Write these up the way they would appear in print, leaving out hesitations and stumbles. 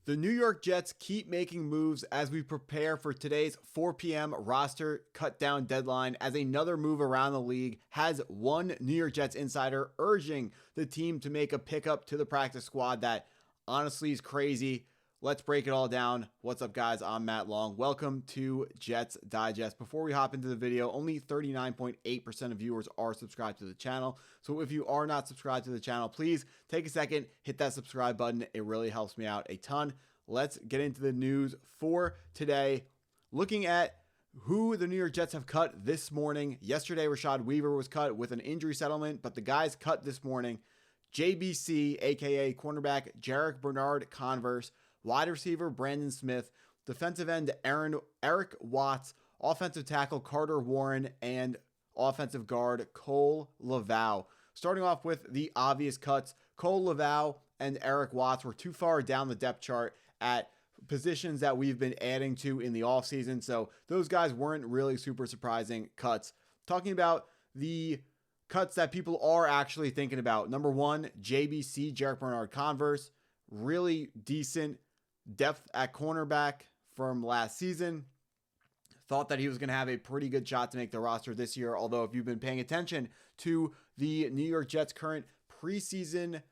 The New York Jets keep making moves as we prepare for today's 4 p.m. roster cut down deadline, as another move around the league has one New York Jets insider urging the team to make a pickup to the practice squad that honestly is crazy. Let's break it all down. What's up, guys? I'm Matt Long. Welcome to Jets Digest. Before we hop into the video, only 39.8% of viewers are subscribed to the channel. So if you are not subscribed to the channel, please take a second, hit that subscribe button. It really helps me out a ton. Let's get into the news for today. Looking at who the New York Jets have cut this morning. Yesterday, Rashad Weaver was cut with an injury settlement, but the guys cut this morning: JBC, aka cornerback Jarek Bernard-Converse, wide receiver Brandon Smith, defensive end Eric Watts, offensive tackle Carter Warren, and offensive guard Cole Laveau. Starting off with the obvious cuts, Cole Laveau and Eric Watts were too far down the depth chart at positions that we've been adding to in the offseason, so those guys weren't really super surprising cuts. Talking about the cuts that people are actually thinking about. Number one, JBC, Jarek Bernard-Converse, really decent depth at cornerback from last season. Thought that he was going to have a pretty good shot to make the roster this year, although if you've been paying attention to the New York Jets' current preseason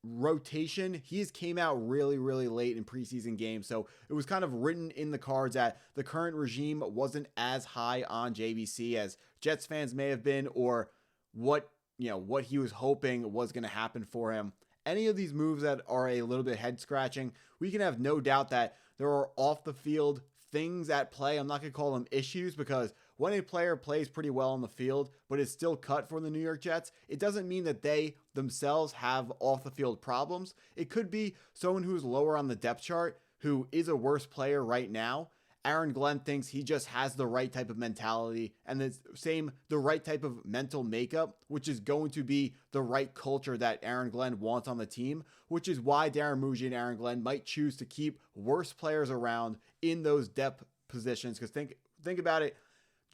rotation, he's came out really late in preseason games, so it was kind of written in the cards that the current regime wasn't as high on JBC as Jets fans may have been, or what he was hoping was going to happen for him. Any of these moves that are a little bit head scratching, we can have no doubt that there are off the field things at play. I'm not going to call them issues, because when a player plays pretty well on the field but is still cut for the New York Jets, it doesn't mean that they themselves have off the field problems. It could be someone who's lower on the depth chart who is a worse player right now. Aaron Glenn thinks he just has the right type of mentality and the right type of mental makeup, which is going to be the right culture that Aaron Glenn wants on the team, which is why Darren, Mougey, and Aaron Glenn might choose to keep worse players around in those depth positions. Because think about it,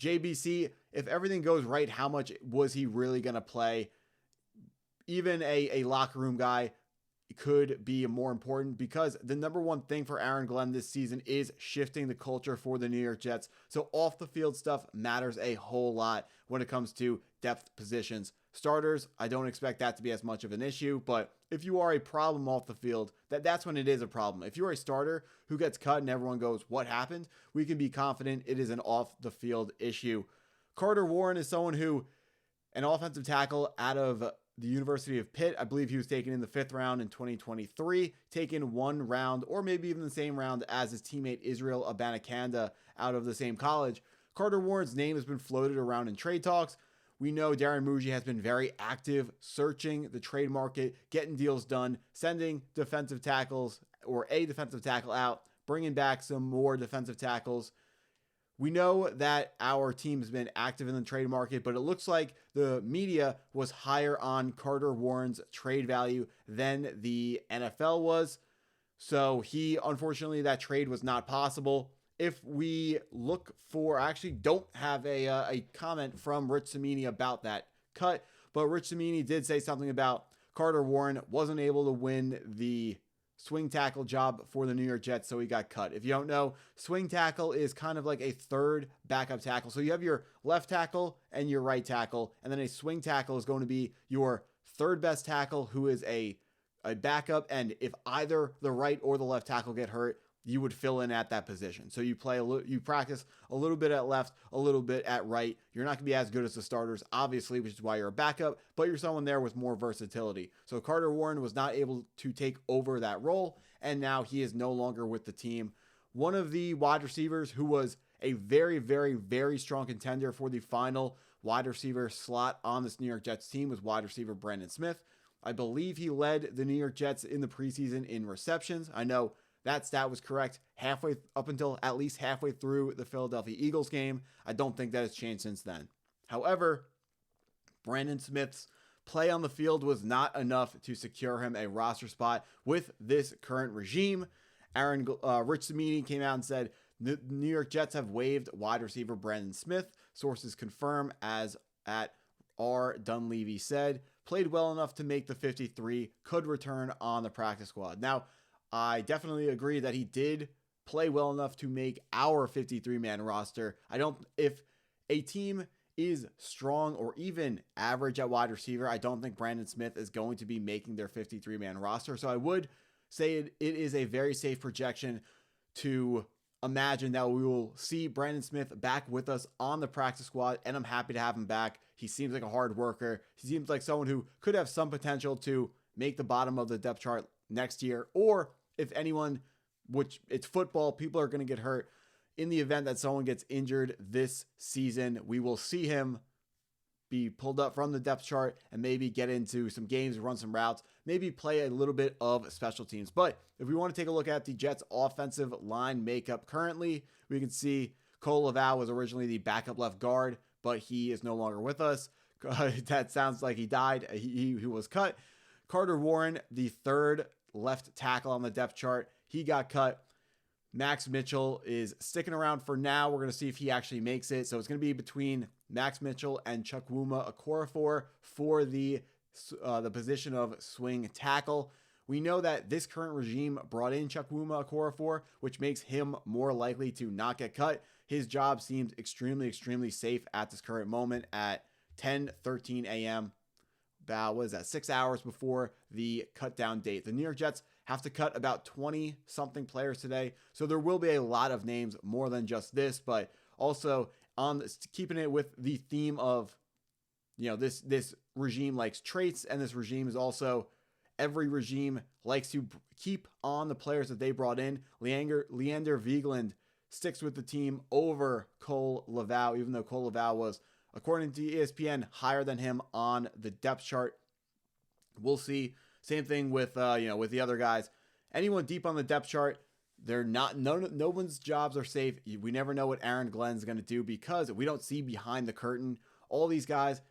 JBC, if everything goes right, how much was he really going to play? Even a locker room guy could be more important, because the number one thing for Aaron Glenn this season is shifting the culture for the New York Jets. So off the field stuff matters a whole lot when it comes to depth positions. Starters, I don't expect that to be as much of an issue, but if you are a problem off the field, that's when it is a problem. If you're a starter who gets cut and everyone goes, "What happened?" we can be confident it is an off the field issue. Carter Warren is someone who, an offensive tackle out of the University of Pitt. I believe he was taken in the 5th round in 2023, taken one round, or maybe even the same round as his teammate Israel Abanikanda out of the same college. Carter Warren's name has been floated around in trade talks. We know Darren Mougey has been very active searching the trade market, getting deals done, sending defensive tackles or a defensive tackle out, bringing back some more defensive tackles. We know that our team has been active in the trade market, but it looks like the media was higher on Carter Warren's trade value than the NFL was. So unfortunately, that trade was not possible. If we look for, I actually don't have a comment from Rich Cimini about that cut, but Rich Cimini did say something about Carter Warren wasn't able to win the swing tackle job for the New York Jets, so he got cut. If you don't know, swing tackle is kind of like a third backup tackle. So you have your left tackle and your right tackle, and then a swing tackle is going to be your third best tackle, who is a backup, and if either the right or the left tackle get hurt, you would fill in at that position. So you practice a little bit at left, a little bit at right. You're not going to be as good as the starters, obviously, which is why you're a backup, but you're someone there with more versatility. So Carter Warren was not able to take over that role, and now he is no longer with the team. One of the wide receivers who was a very strong contender for the final wide receiver slot on this New York Jets team was wide receiver Brandon Smith. I believe he led the New York Jets in the preseason in receptions. I know that stat was correct up until at least halfway through the Philadelphia Eagles game. I don't think that has changed since then. However, Brandon Smith's play on the field was not enough to secure him a roster spot with this current regime. Rich Cimini came out and said the New York Jets have waived wide receiver Brandon Smith. Sources confirm, as at R. Dunleavy said, played well enough to make the 53, could return on the practice squad. Now, I definitely agree that he did play well enough to make our 53-man roster. If a team is strong or even average at wide receiver, I don't think Brandon Smith is going to be making their 53-man roster. So I would say it is a very safe projection to imagine that we will see Brandon Smith back with us on the practice squad, and I'm happy to have him back. He seems like a hard worker. He seems like someone who could have some potential to make the bottom of the depth chart next year, or if anyone, which it's football, people are going to get hurt. In the event that someone gets injured this season, we will see him be pulled up from the depth chart and maybe get into some games, run some routes, maybe play a little bit of special teams. But if we want to take a look at the Jets offensive line makeup currently, we can see Cole Laval was originally the backup left guard, but he is no longer with us. That sounds like he died. He was cut. Carter Warren, the third left tackle on the depth chart, he got cut. Max Mitchell is sticking around for now. We're going to see if he actually makes it. So it's going to be between Max Mitchell and Chukwuma Okorafor for the position of swing tackle. We know that this current regime brought in Chukwuma Okorafor, which makes him more likely to not get cut. His job seems extremely, extremely safe at this current moment at 10:13 a.m. About, 6 hours before the cut down date. The New York Jets have to cut about 20 something players today. So there will be a lot of names, more than just this, but also on keeping it with the theme of, this regime likes traits, and this regime is also, every regime likes to keep on the players that they brought in. Leander Vigeland sticks with the team over Cole Laval, even though Cole Laval was, according to ESPN, higher than him on the depth chart. We'll see. Same thing with with the other guys. Anyone deep on the depth chart, no one's jobs are safe. We never know what Aaron Glenn's going to do because we don't see behind the curtain. All these guys,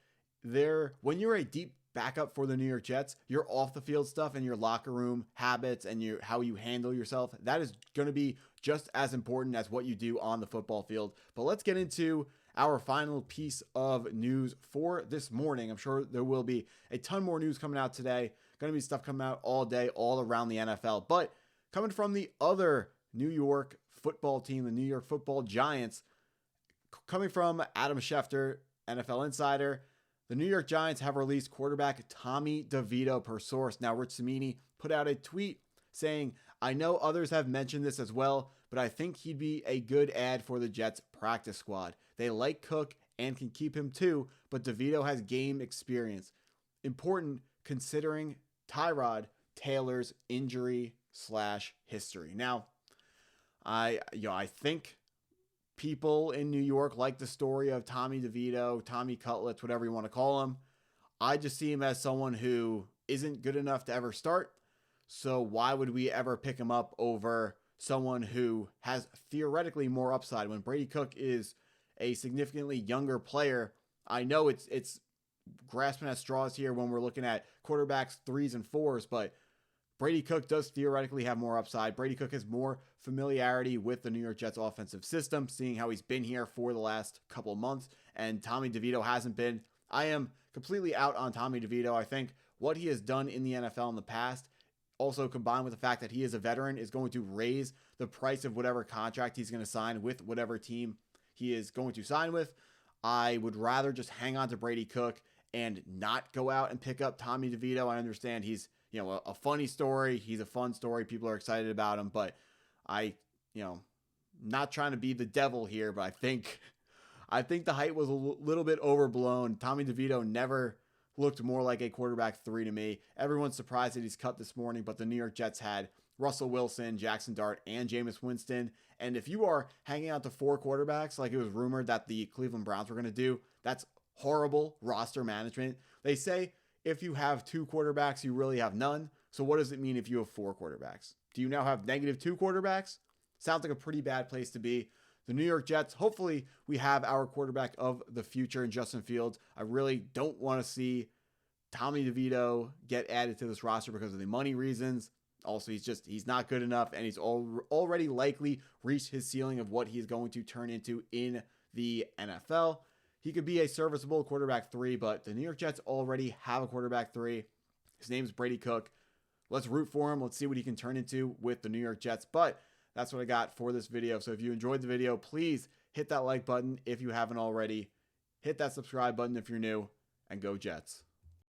when you're a deep backup for the New York Jets, your off the field stuff and your locker room habits and how you handle yourself, that is going to be just as important as what you do on the football field. But let's get into our final piece of news for this morning. I'm sure there will be a ton more news coming out today. Going to be stuff coming out all day, all around the NFL. But coming from the other New York football team, the New York Football Giants, coming from Adam Schefter, NFL Insider, the New York Giants have released quarterback Tommy DeVito per source. Now, Rich Cimini put out a tweet saying, "I know others have mentioned this as well, but I think he'd be a good add for the Jets practice squad. They like Cook and can keep him too, but DeVito has game experience. Important considering Tyrod Taylor's injury/history." Now, I think people in New York like the story of Tommy DeVito, Tommy Cutlets, whatever you want to call him. I just see him as someone who isn't good enough to ever start. So why would we ever pick him up over someone who has theoretically more upside when Brady Cook is a significantly younger player? I know it's grasping at straws here when we're looking at quarterbacks 3s and 4s, but Brady Cook does theoretically have more upside. Brady Cook has more familiarity with the New York Jets offensive system, seeing how he's been here for the last couple of months, and Tommy DeVito hasn't been. I am completely out on Tommy DeVito. I think what he has done in the NFL in the past, also combined with the fact that he is a veteran, is going to raise the price of whatever contract he's going to sign with whatever team he is going to sign with. I would rather just hang on to Brady Cook and not go out and pick up Tommy DeVito. I understand he's, a funny story. He's a fun story. People are excited about him, but not trying to be the devil here, but I think the hype was a little bit overblown. Tommy DeVito never looked more like a quarterback 3 to me. Everyone's surprised that he's cut this morning, but the New York Jets had Russell Wilson, Jackson Dart, and Jameis Winston. And if you are hanging out to 4 quarterbacks, like it was rumored that the Cleveland Browns were going to do, that's horrible roster management. They say if you have 2 quarterbacks, you really have none. So what does it mean if you have 4 quarterbacks? Do you now have -2 quarterbacks? Sounds like a pretty bad place to be. The New York Jets, hopefully we have our quarterback of the future in Justin Fields. I really don't want to see Tommy DeVito get added to this roster because of the money reasons. Also, he's not good enough, and he's already likely reached his ceiling of what he's going to turn into in the NFL. He could be a serviceable quarterback 3, but the New York Jets already have a quarterback 3. His name is Brady Cook. let's root for him. Let's see what he can turn into with the New York Jets. But that's what I got for this video. So if you enjoyed the video, please hit that like button if you haven't already. Hit that subscribe button if you're new, and go Jets.